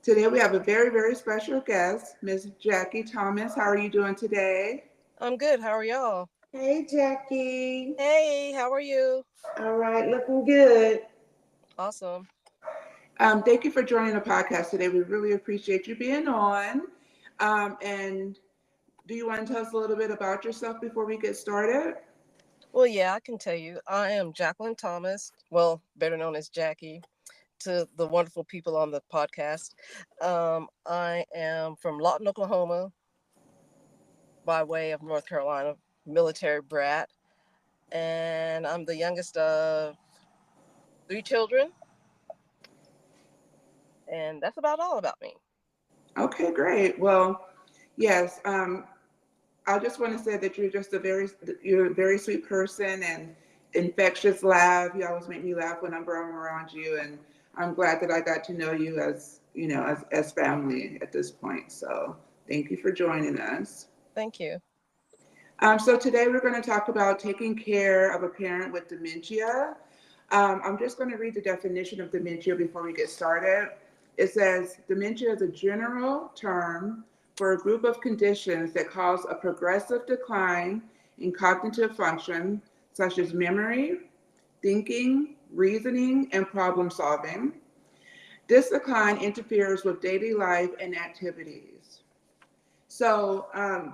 Today we have a very, very special guest, Miss Jackie Thomas. How are you doing today? I'm good. How are y'all? Hey, Jackie. Hey, how are you? All right, looking good. Awesome. Thank you for joining the podcast today. We really appreciate you being on. And do you want to tell us a little bit about yourself before we get started? Well, yeah, I can tell you. I am Jacquelyn Thomas, well, better known as Jackie, to the wonderful people on the podcast. I am from Lawton, Oklahoma, by way of North Carolina, military brat, and I'm the youngest of three children, and that's about all about me. Okay, great. Well, yes. I just want to say that you're a very sweet person and infectious laugh. You always make me laugh when I'm around you, and I'm glad that I got to know you as as family at this point. So thank you for joining us. Thank you. So today we're going to talk about taking care of a parent with dementia. I'm just going to read the definition of dementia before we get started. It says dementia is a general term for a group of conditions that cause a progressive decline in cognitive function, such as memory, thinking, reasoning, and problem solving. This decline interferes with daily life and activities. So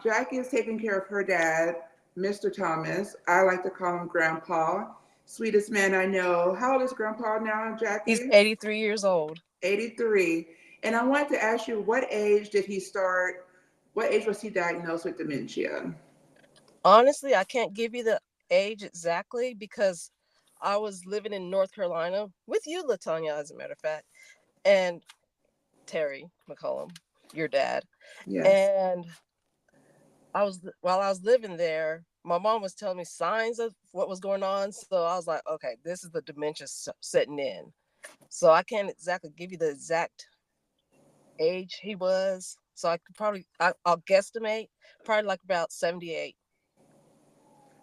Jackie is taking care of her dad, Mr. Thomas. I like to call him Grandpa. Sweetest man I know. How old is Grandpa now, He's Jackie? 83 years old. 83. And I wanted to ask you, what age was he diagnosed with dementia? Honestly, I can't give you the age exactly because I was living in North Carolina with you, Latanya, as a matter of fact, and Terry McCollum, your dad. Yes. And while I was living there, my mom was telling me signs of what was going on. So I was like, okay, this is the dementia setting in. So I can't exactly give you the exact age he was. So I could I'll guesstimate probably like about 78.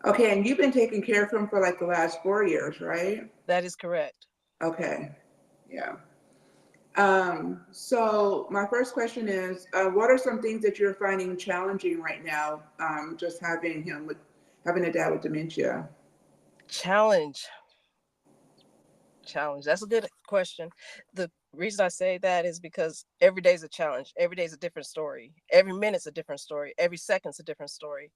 Okay, and you've been taking care of him for like the last 4 years, right? That is correct. Okay. Yeah. So my first question is, what are some things that you're finding challenging right now? Just having a dad with dementia. Challenge. Challenge. That's a good question. The reason I say that is because every day is a challenge. Every day is a different story. Every minute's a different story. Every second's a different story.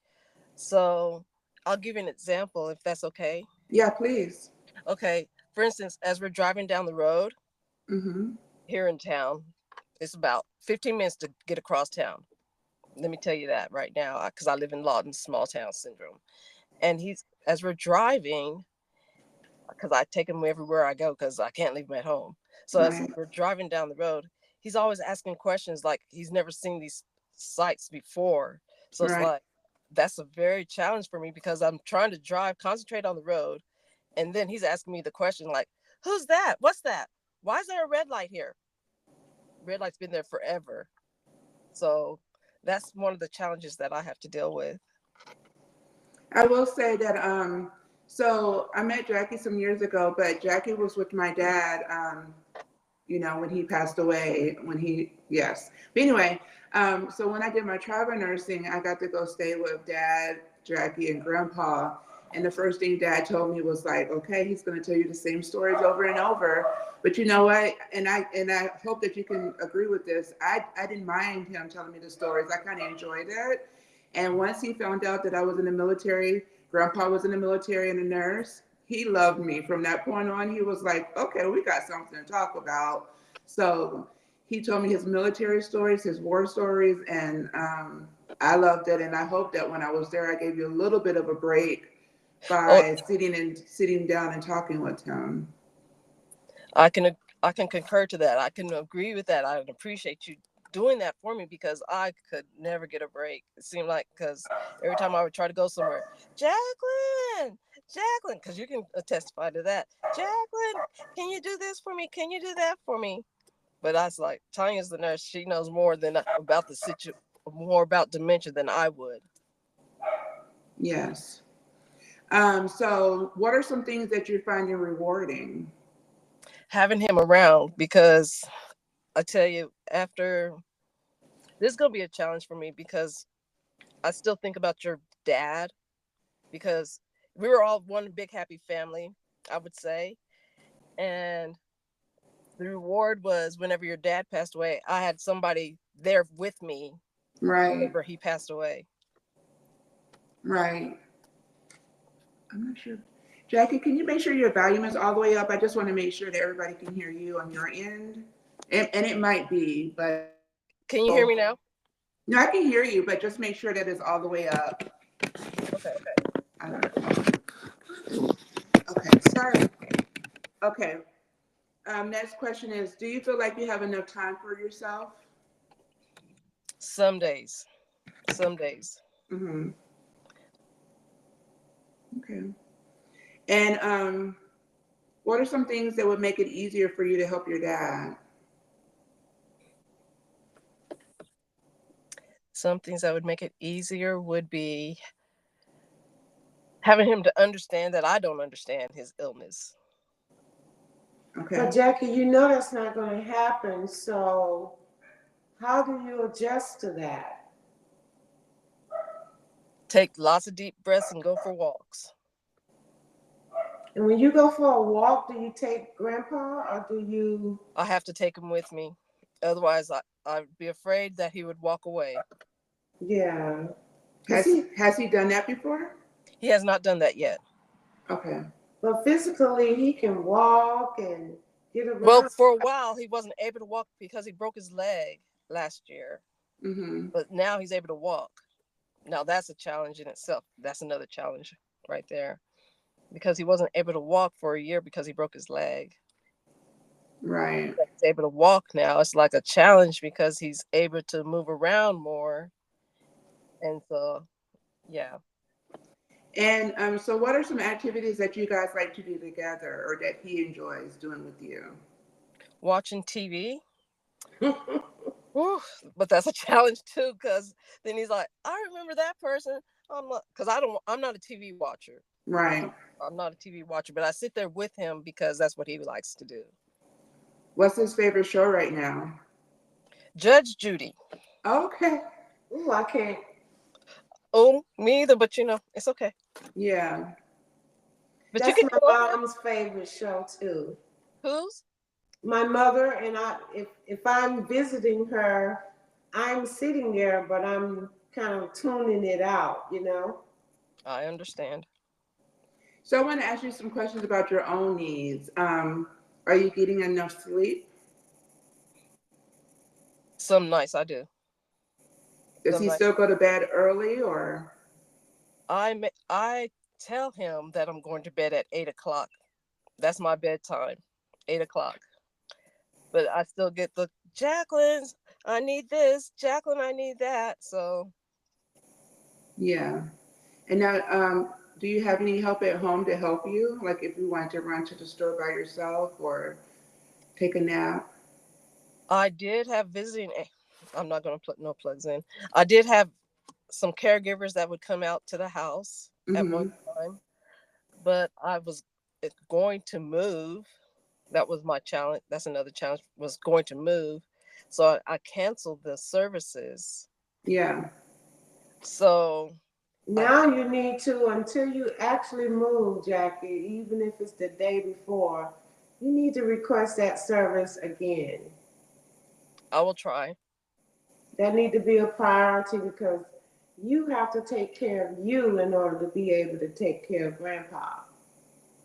So I'll give you an example if that's okay. Yeah, please. Okay. For instance, as we're driving down the road Mm-hmm. here in town, it's about 15 minutes to get across town. Let me tell you that right now, because I live in Lawton, small town syndrome. And as we're driving, because I take him everywhere I go because I can't leave him at home. So as Right. we're driving down the road, he's always asking questions like he's never seen these sites before. So it's Right. like that's a very challenge for me because I'm trying to drive, concentrate on the road, and then he's asking me the question like, "Who's that? What's that? Why is there a red light here? Red light's been there forever." So that's one of the challenges that I have to deal with. I will say that so I met Jackie some years ago, but Jackie was with my dad when he passed away, yes. But anyway, so when I did my travel nursing, I got to go stay with dad, Jackie, and grandpa. And the first thing dad told me was like, okay, he's going to tell you the same stories over and over. But you know what? And I hope that you can agree with this. I didn't mind him telling me the stories. I kind of enjoyed it. And once he found out that I was in the military, grandpa was in the military and a nurse, he loved me. From that point on, he was like, okay, we got something to talk about. So he told me his military stories, his war stories, and I loved it. And I hope that when I was there, I gave you a little bit of a break Oh, by sitting down and talking with him. I can concur to that. I can agree with that. I appreciate you doing that for me because I could never get a break. It seemed like because every time I would try to go somewhere, Jacquelyn, Jacquelyn, because you can testify to that. Jacquelyn, can you do this for me? Can you do that for me? But I was like, Tanya's the nurse. She knows more than about the more about dementia than I would. Yes. So, what are some things that you're finding rewarding? Having him around because I tell you, after this is gonna be a challenge for me because I still think about your dad because we were all one big happy family, I would say. And the reward was whenever your dad passed away, I had somebody there with me Right. whenever he passed away. Right. I'm not sure. Jackie, can you make sure your volume is all the way up? I just want to make sure that everybody can hear you on your end. And it might be, but Can you hear me now? no, I can hear you, but just make sure that it's all the way up. Okay. I don't know. Okay, sorry. Okay. Next question is, do you feel like you have enough time for yourself? Some days. Some days. Mm-hmm. Okay. And what are some things that would make it easier for you to help your dad? Some things that would make it easier would be having him to understand that I don't understand his illness. Okay. But Jackie, you know that's not going to happen. So how do you adjust to that? Take lots of deep breaths and go for walks. And when you go for a walk, do you take Grandpa or do you? I have to take him with me. Otherwise, I'd be afraid that he would walk away. Yeah. Has he done that before? He has not done that yet. Okay. But physically, he can walk and get Well, around. for a while, he wasn't able to walk because he broke his leg last year. Mm-hmm. But now he's able to walk. Now, that's a challenge in itself. That's another challenge right there. Because he wasn't able to walk for a year because he broke his leg. Right. He's able to walk now. It's like a challenge because he's able to move around more. And so, yeah. And so what are some activities that you guys like to do together or that he enjoys doing with you? Watching TV. Whew, but that's a challenge too, because then he's like, I remember that person. I'm not, because I'm not a TV watcher. Right. I'm not a TV watcher, but I sit there with him because that's what he likes to do. What's his favorite show right now? Judge Judy. Okay. Ooh, I can't. Oh, me either, but it's okay. Yeah. But you That's can my go over there. mom's favorite show too. Whose? My mother and I. If I'm visiting her, I'm sitting there, but I'm kind of tuning it out. You know. I understand. So I want to ask you some questions about your own needs. Are you getting enough sleep? Some nights I do. Does Some he nights still go to bed early or? I tell him that I'm going to bed at 8 o'clock. That's my bedtime, 8 o'clock. But I still get the Jacqueline's. I need this, Jacqueline. I need that. So Yeah. And now, do you have any help at home to help you? Like if you want to run to the store by yourself or take a nap? I did have visiting. I'm not going to put no plugs in. I did have some caregivers that would come out to the house at one Mm-hmm. time, but I was going to move. That was my challenge. That's another challenge. Was going to move, so I canceled the services. Yeah. So I Now you need to, until you actually move, Jackie, even if it's the day before, you need to request that service again. I will try. That need to be a priority because you have to take care of you in order to be able to take care of Grandpa.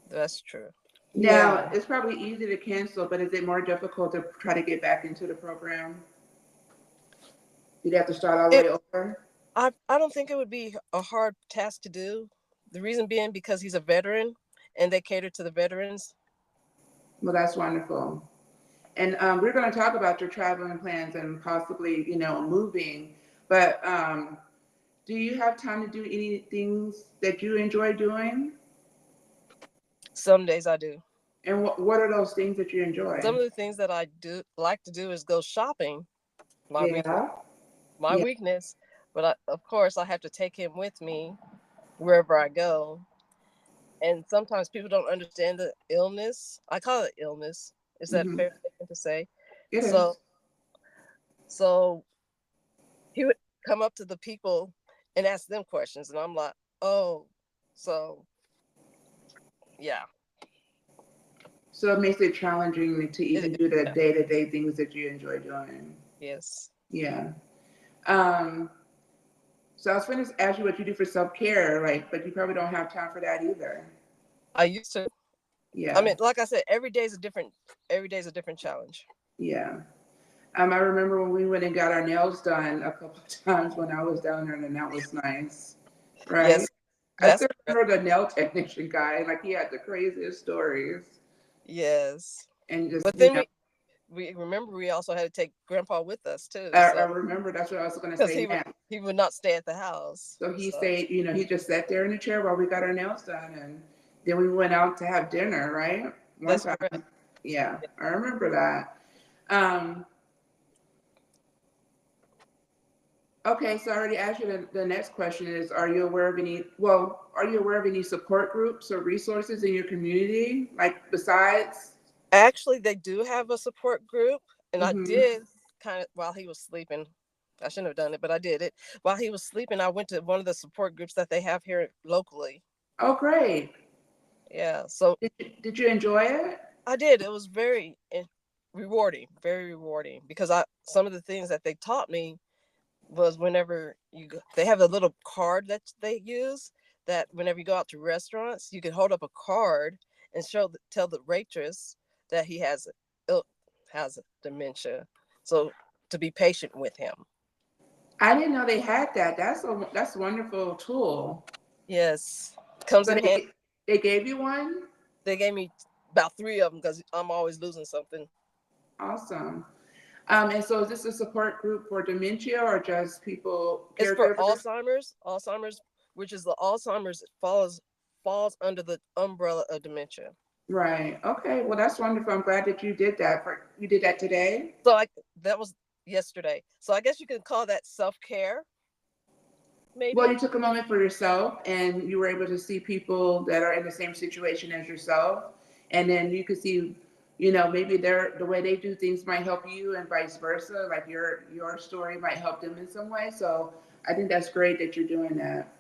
That's true. Now, Yeah. it's probably easy to cancel, but is it more difficult to try to get back into the program? You'd have to start all the It. way over? I don't think it would be a hard task to do. The reason being because he's a veteran, and they cater to the veterans. Well, that's wonderful. And we're going to talk about your traveling plans and possibly, moving. But do you have time to do any things that you enjoy doing? Some days I do. And what are those things that you Some enjoy? of the things that I do like to do is go shopping. My weakness, Yeah. my Yeah. weakness. But of course, I have to take him with me wherever I go. And sometimes people don't understand the illness. I call it illness. Is that Hmm. fair statement to say? It So is. So he would come up to the people and ask them questions, and I'm like, oh, so yeah. So it makes it challenging to even do the Yeah. day-to-day things that you enjoy doing. Yes. Yeah. Um, so I was going to ask you what you do for self-care, like, but you probably don't have time for that either. I used to. I Yeah. mean, like I said, every day is a different challenge. Yeah. I remember when we went and got our nails done a couple of times when I was down there, and that was nice, right? Yes. I That's still remember the nail technician guy, like he had the craziest stories, yes. and just But then we remember we also had to take Grandpa with us too, I so remember that's what I was going to because say now. he would not stay at the house. So he So stayed, he just sat there in the chair while we got our nails done, and then we went out to have dinner, right? One that's time, correct. yeah, I remember that. Um, Okay, so I already asked you the next question is, are you aware of any support groups or resources in your community? Like besides, Actually, they do have a support group, and I hmm did kind of while he was sleeping. I shouldn't have done it, but I did it while he was sleeping. I went to one of the support groups that they have here locally. oh great. Yeah, so Did you enjoy it? I did. It was very rewarding because I some of the things that they taught me was whenever they have a little card that they use that whenever you go out to restaurants, you can hold up a card and tell the waitress that he has dementia, so to be patient with him. I didn't know they had that. That's a wonderful tool. Yes, comes So in hand. they gave you one? They gave me about 3 of them because I'm always losing something. Awesome. And so is this a support group for dementia or just people, It's for caregivers? Alzheimer's, which is the Alzheimer's falls under the umbrella of dementia. Right. Okay. Well, that's wonderful. I'm glad that you did that. You did that today? So that was yesterday. So I guess you could call that self-care, Well, maybe. you took a moment for yourself and you were able to see people that are in the same situation as yourself. And then you could see, maybe the way they do things might help you and vice versa. Like your story might help them in some way. So I think that's great that you're doing that.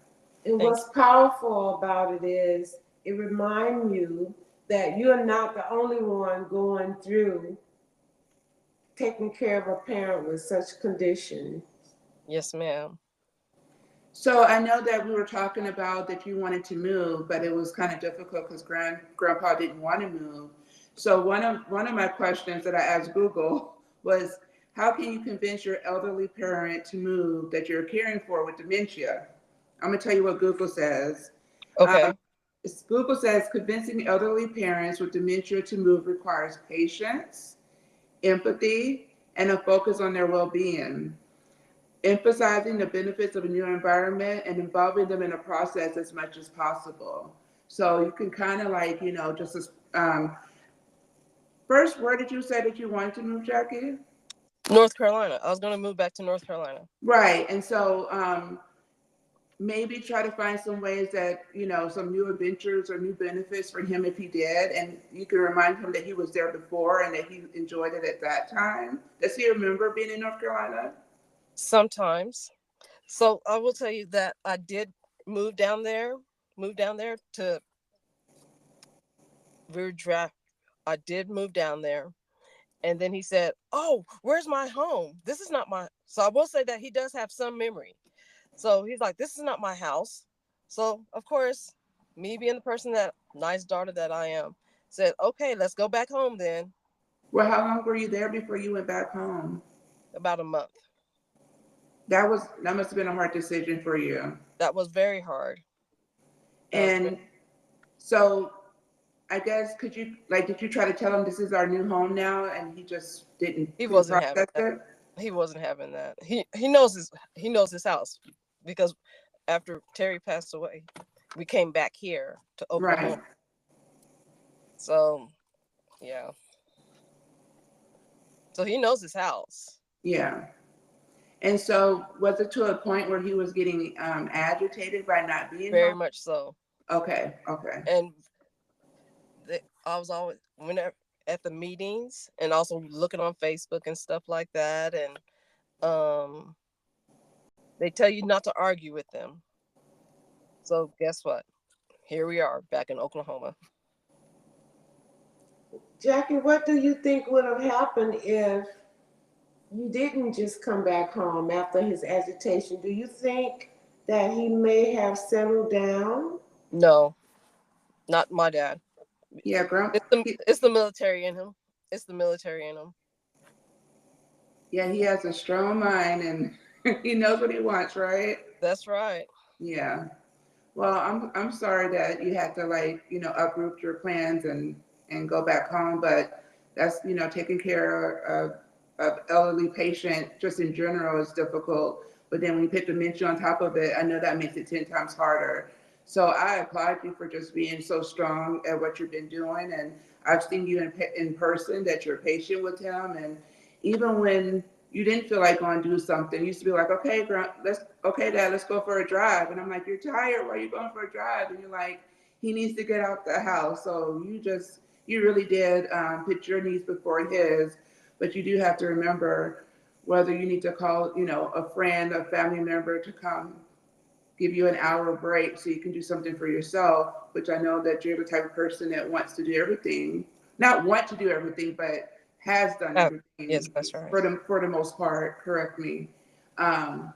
And Thank what's powerful about it is it reminds you that you're not the only one going through taking care of a parent with such condition. Yes, ma'am. So I know that we were talking about that you wanted to move, but it was kind of difficult because grandpa didn't want to move. So one of my questions that I asked Google was, how can you convince your elderly parent to move that you're caring for with dementia? I'm gonna tell you what Google says. Um, Okay. Google says convincing elderly parents with dementia to move requires patience, empathy, and a focus on their well-being, emphasizing the benefits of a new environment and involving them in a process as much as possible. So you can kind of like, just first, where did you say that you wanted to move, Jackie? North Carolina. I was going to move back to North Carolina. Right. And so maybe try to find some ways that, some new adventures or new benefits for him if he did. And you can remind him that he was there before and that he enjoyed it at that time. Does he remember being in North Carolina? Sometimes. So I will tell you that I did move down there, to Weird Draft. I did move down there. And then he said, "Oh, where's my home? This is not my." So I will say that he does have some memory. So he's like, "This is not my house." So of course, me being the nice daughter that I am, said, "Okay, let's go back home then." Well, how long were you there before you went back home? About a month. That must have been a hard decision for you. That was very hard. That was very, And so I guess did you try to tell him this is our new home now and he just he couldn't wasn't having process that. it? He wasn't having that. He knows his house because after Terry passed away, we came back here to Oklahoma. Right. So yeah. So he knows his house. Yeah. And so was it to a point where he was getting agitated by not being Very home? much so. Okay. Okay. And I was always whenever at the meetings and also looking on Facebook and stuff like that, and Um, they tell you not to argue with them. So guess what? Here we are back in Oklahoma. Jackie, what do you think would have happened if you didn't just come back home after his agitation? Do you think that he may have settled down? No, not my dad. Yeah, It's the military in him. It's the military in him. yeah, he has a strong mind and he knows what he wants, right? That's right. Yeah. Well, I'm sorry that you had to like, uproot your plans and go back home, but that's, taking care of elderly patient just in general is difficult. But then when you put dementia on top of it, I know that makes it 10 times harder. So I applaud you for just being so strong at what you've been doing. And I've seen you in person that you're patient with him. And even when you didn't feel like going to do something, you used to be like, okay, okay, Dad, let's go for a drive. And I'm like, you're tired. Why are you going for a drive? And you're like, he needs to get out the house. So you really did put your needs before his. But you do have to remember whether you need to call, a friend, a family member to come give you an hour break so you can do something for yourself, which I know that you're the type of person that wants to do everything. Not want to do everything, but has done Oh, everything yes, that's right. for the most part, correct me. Um,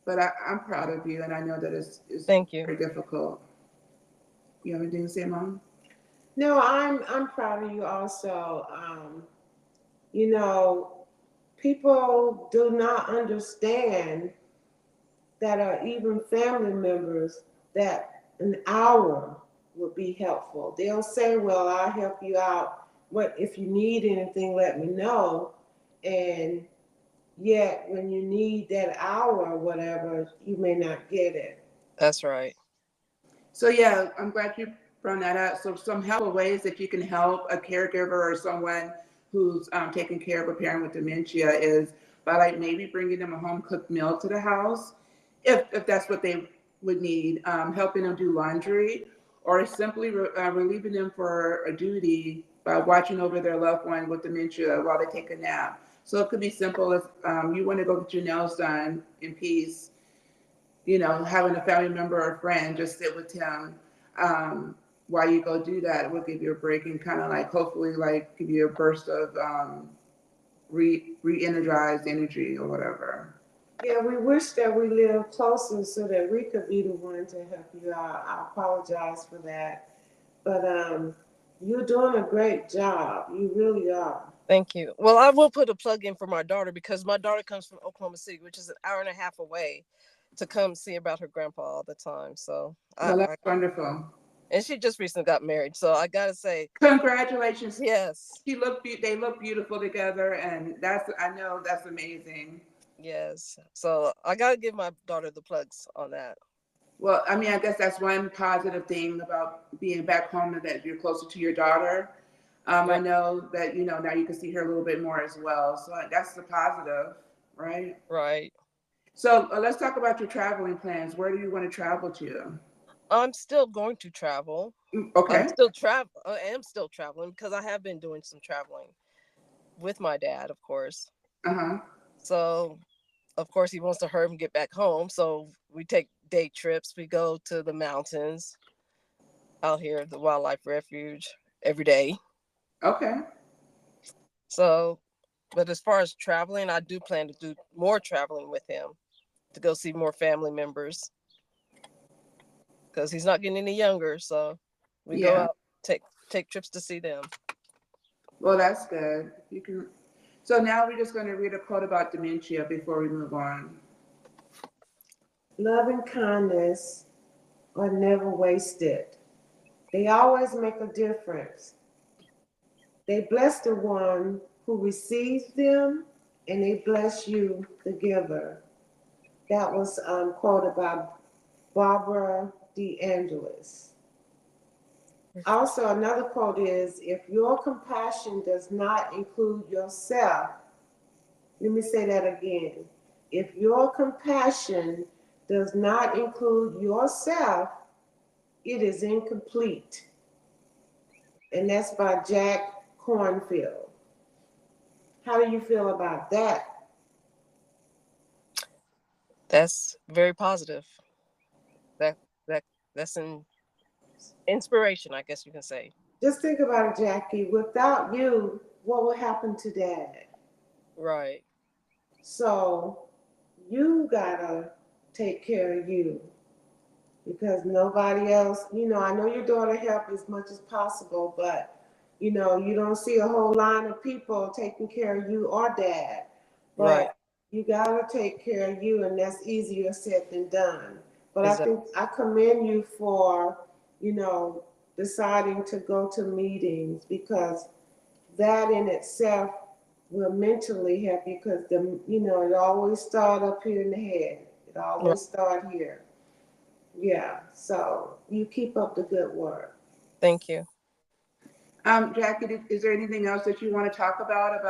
but I'm proud of you and I know that it's Thank you. very difficult. You have anything to say, Mom? No, I'm proud of you also. You know, people do not understand that are even family members that an hour would be helpful. They'll say, well, I'll help you out. What if you need anything, let me know. And yet when you need that hour or whatever, you may not get it. That's right. So yeah, I'm glad you brought that up. So some helpful ways that you can help a caregiver or someone who's taking care of a parent with dementia is by like maybe bringing them a home cooked meal to the house, if that's what they would need, helping them do laundry, or simply relieving them for a duty by watching over their loved one with dementia while they take a nap. So it could be simple as you want to go get your nails done in peace, having a family member or a friend just sit with him while you go do that will give you a break and kind of like hopefully like give you a burst of re-energized energy or whatever. Yeah, we wish that we lived closer so that we could be the one to help you out. I apologize for that. But you're doing a great job. You really are. Thank you. Well, I will put a plug in for my daughter because my daughter comes from Oklahoma City, which is an hour and a half away, to come see about her grandpa all the time. So Well, that's wonderful. and she just recently got married. So I gotta say, Congratulations. yes, They look beautiful together, and I know that's amazing. yes. So I gotta give my daughter the plugs on that. Well, I mean, I guess that's one positive thing about being back home and that you're closer to your daughter. I Yep. know that, now you can see her a little bit more as well. So that's the positive, right? Right. So let's talk about your traveling plans. Where do you want to travel to? I'm still going to travel. Okay. I am still traveling because I have been doing some traveling with my dad, of course. Uh-huh. So of course he wants to hurry and get back home. So we take day trips. We go to the mountains out here at the wildlife refuge every day. Okay. So, but as far as traveling, I do plan to do more traveling with him to go see more family members because he's not getting any younger. So we go Yeah. out, take trips to see them. Well, that's good. You can. So now we're just going to read a quote about dementia before we move on. Love and kindness are never wasted. They always make a difference. They bless the one who receives them, and they bless you, the giver. That was quoted by Barbara DeAngelis. Also, another quote is, if your compassion does not include yourself, let me say that again. If your compassion does not include yourself, it is incomplete. And that's by Jack Cornfield. How do you feel about that? That's very positive. That that that's an inspiration, I guess you can say. Just think about it, Jackie. Without you, what would happen to Dad? Right. So you gotta take care of you because nobody else, I know your daughter help as much as possible, but you don't see a whole line of people taking care of you or Dad. Right. But you gotta take care of you, and that's easier said than done. But I Exactly. think I commend you for, you know, deciding to go to meetings because that in itself will mentally help you because it always start up here in the head. It Right. always start here. Yeah. So you keep up the good work. Thank you. Jackie, is there anything else that you want to talk about,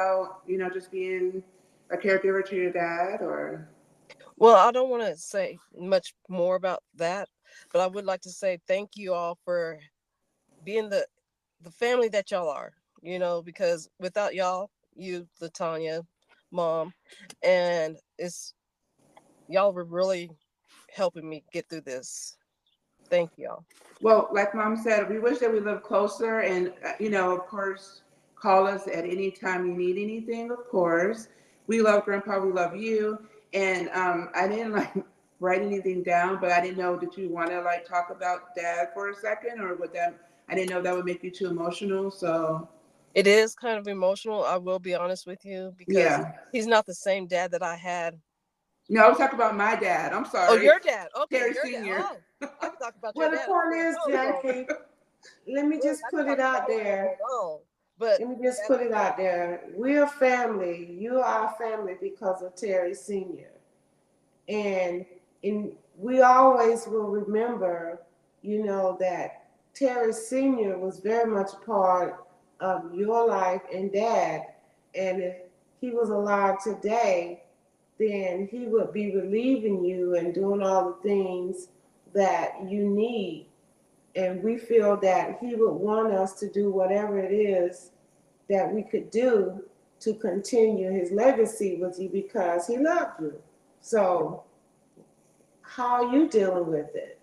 just being a caregiver to your dad or? Well, I don't want to say much more about that, but I would like to say thank you all for being the family that y'all are. Because without y'all, you, Latanya, mom, and it's y'all were really helping me get through this. Thank y'all. Well, like Mom said, we wish that we lived closer, and of course, call us at any time you need anything. Of course, we love Grandpa. We love you. And I didn't like write anything down, but I didn't know that you want to like talk about Dad for a second, or would that? I didn't know that would make you too emotional. So It is kind of emotional, I will be honest with you, because yeah, he's not the same dad that I had. no, I was talking about my dad. I'm Oh, sorry, your dad. Okay, Terry your dad. Senior. Oh, I can talk about your Well, the dad all point day is, long. So, Jackie, let me look, just I can put it talk about out all day there. long. But Let me just that's put it out there. We're family. You are our family because of Terry Sr. And we always will remember, that Terry Sr. was very much a part of your life and Dad. And if he was alive today, then he would be relieving you and doing all the things that you need. And we feel that he would want us to do whatever it is that we could do to continue his legacy with you because he loved you. So, how are you dealing with it?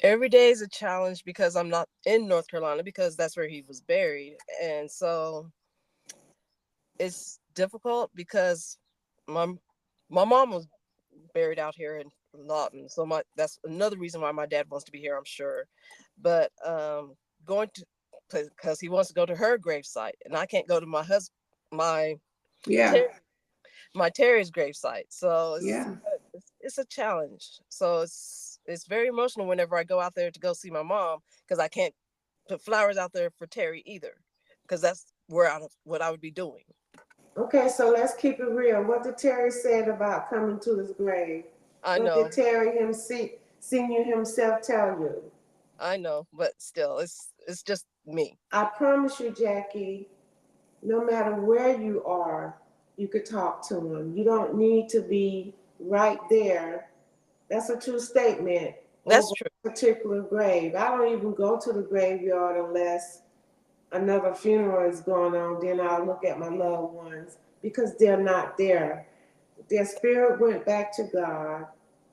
every day is a challenge because I'm not in North Carolina because that's where he was buried. And so it's difficult because my my mom was buried out here in Lawton. So that's another reason why my dad wants to be here, I'm sure. But going to because he wants to go to her gravesite, and I can't go to my Yeah, Terry, my Terry's gravesite. So yeah. it's a challenge. So it's very emotional whenever I go out there to go see my mom because I can't put flowers out there for Terry either because that's what I would be doing. Okay, so let's keep it real. What did Terry said about coming to his grave? I What did know, Terry Senior himself tell you? I know, but still, it's just me. I promise you, Jackie, no matter where you are, you could talk to him. You don't need to be right there. That's a true statement That's over true. a particular grave. I don't even go to the graveyard unless another funeral is going on. Then I'll look at my loved ones because they're not there. Their spirit went back to God,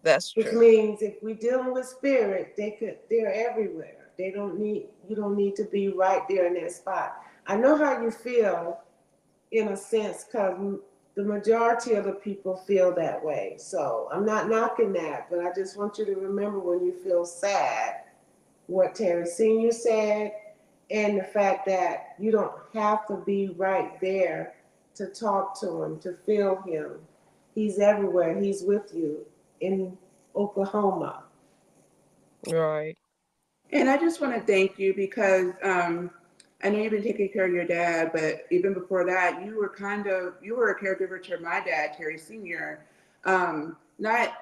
That's which true. means if we're dealing with spirit, they're everywhere. You don't need to be right there in that spot. I know how you feel in a sense because the majority of the people feel that way. So I'm not knocking that, but I just want you to remember when you feel sad what Terry Sr. said and the fact that you don't have to be right there to talk to him, to feel him. He's everywhere. He's with you in Oklahoma. Right. And I just want to thank you because I know you've been taking care of your dad, but even before that, you were a caregiver to my dad, Terry Senior. Not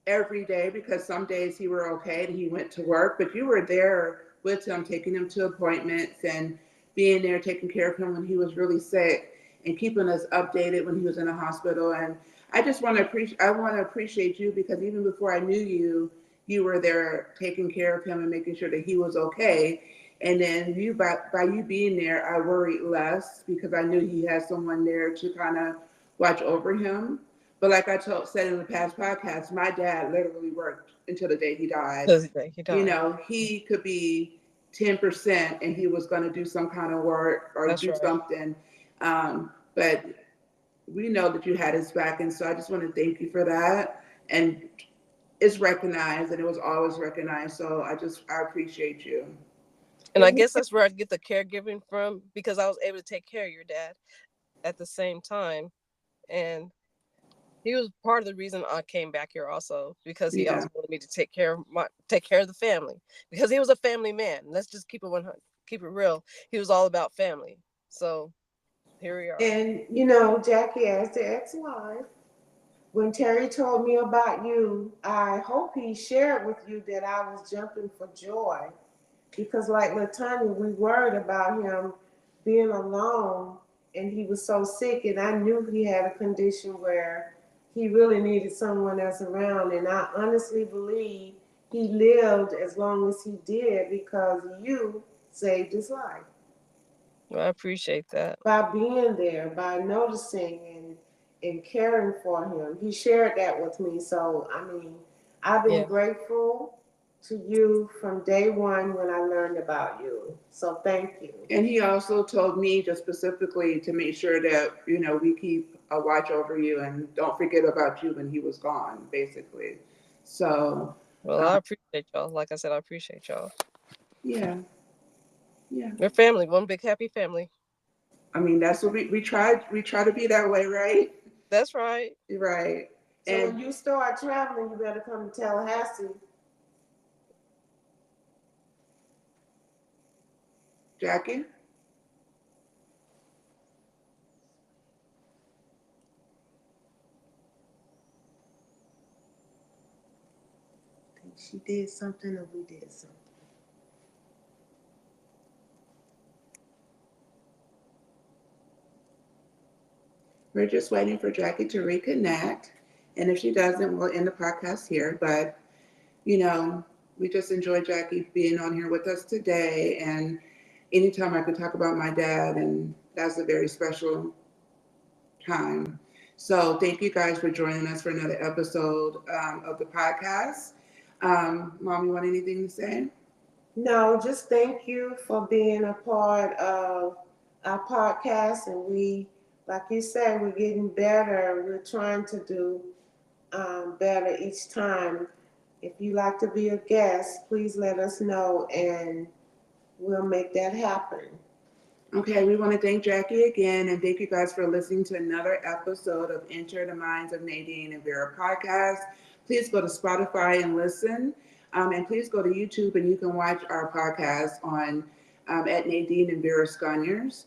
every day because some days he were okay and he went to work, but you were there with him, taking him to appointments and being there, taking care of him when he was really sick and keeping us updated when he was in the hospital. And I want to appreciate you because even before I knew you, you were there taking care of him and making sure that he was okay. And then by you being there, I worried less because I knew he had someone there to kind of watch over him. But like said in the past podcast, my dad literally worked until the day he died. Because he You died. know, he could be 10% and he was going to do some kind of work or That's do right. something. But we know that you had his back. And so I just want to thank you for that. And it's recognized and it was always recognized. So I appreciate you. And I guess that's where I get the caregiving from, because I was able to take care of your dad at the same time. And he was part of the reason I came back here also, because he Yeah. also wanted me to take care of the family, because he was a family man. Let's just keep it real. He was all about family. So here we are. And you know, Jackie, as the ex-wife, when Terry told me about you, I hope he shared with you that I was jumping for joy. Because like Latanya, we worried about him being alone and he was so sick, and I knew he had a condition where he really needed someone else around. And I honestly believe he lived as long as he did because you saved his life. Well, I appreciate that. By being there, by noticing and caring for him. He shared that with me. So, I mean, I've been Yeah. grateful to you from day one when I learned about you. So, thank you. And he also told me just specifically to make sure that, you know, we keep a watch over you and don't forget about you when he was gone, basically. So, Well, I appreciate y'all. Like I said, I appreciate y'all. yeah, yeah. We're family, one big happy family. I mean, that's what we try to be that way, right? That's right. Right. So, And when you start traveling, you better come to Tallahassee. Jackie? She did something or we did something. We're just waiting for Jackie to reconnect. And if she doesn't, we'll end the podcast here. But, you know, we just enjoy Jackie being on here with us today. And anytime I can talk about my dad, and that's a very special time. So thank you guys for joining us for another episode of the podcast. Mom, you want anything to say? No, just thank you for being a part of our podcast. And we, like you said, we're getting better. We're trying to do better each time. If you like to be a guest, please let us know and we'll make that happen. Okay, we want to thank Jackie again and thank you guys for listening to another episode of Enter the Minds of Nadine and Vera podcast. Please go to Spotify and listen. And please go to YouTube and you can watch our podcast on at Nadine and Vera Sconiers.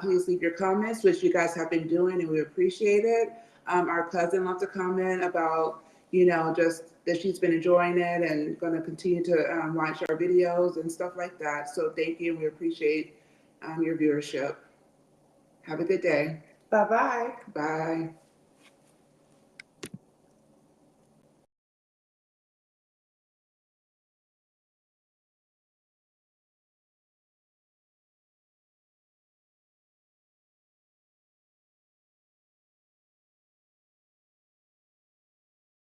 Please leave your comments, which you guys have been doing, and we appreciate it. Our cousin left a comment about, you know, just that she's been enjoying it and going to continue to watch our videos and stuff like that. So thank you. We appreciate your viewership. Have a good day. Bye-bye. Bye.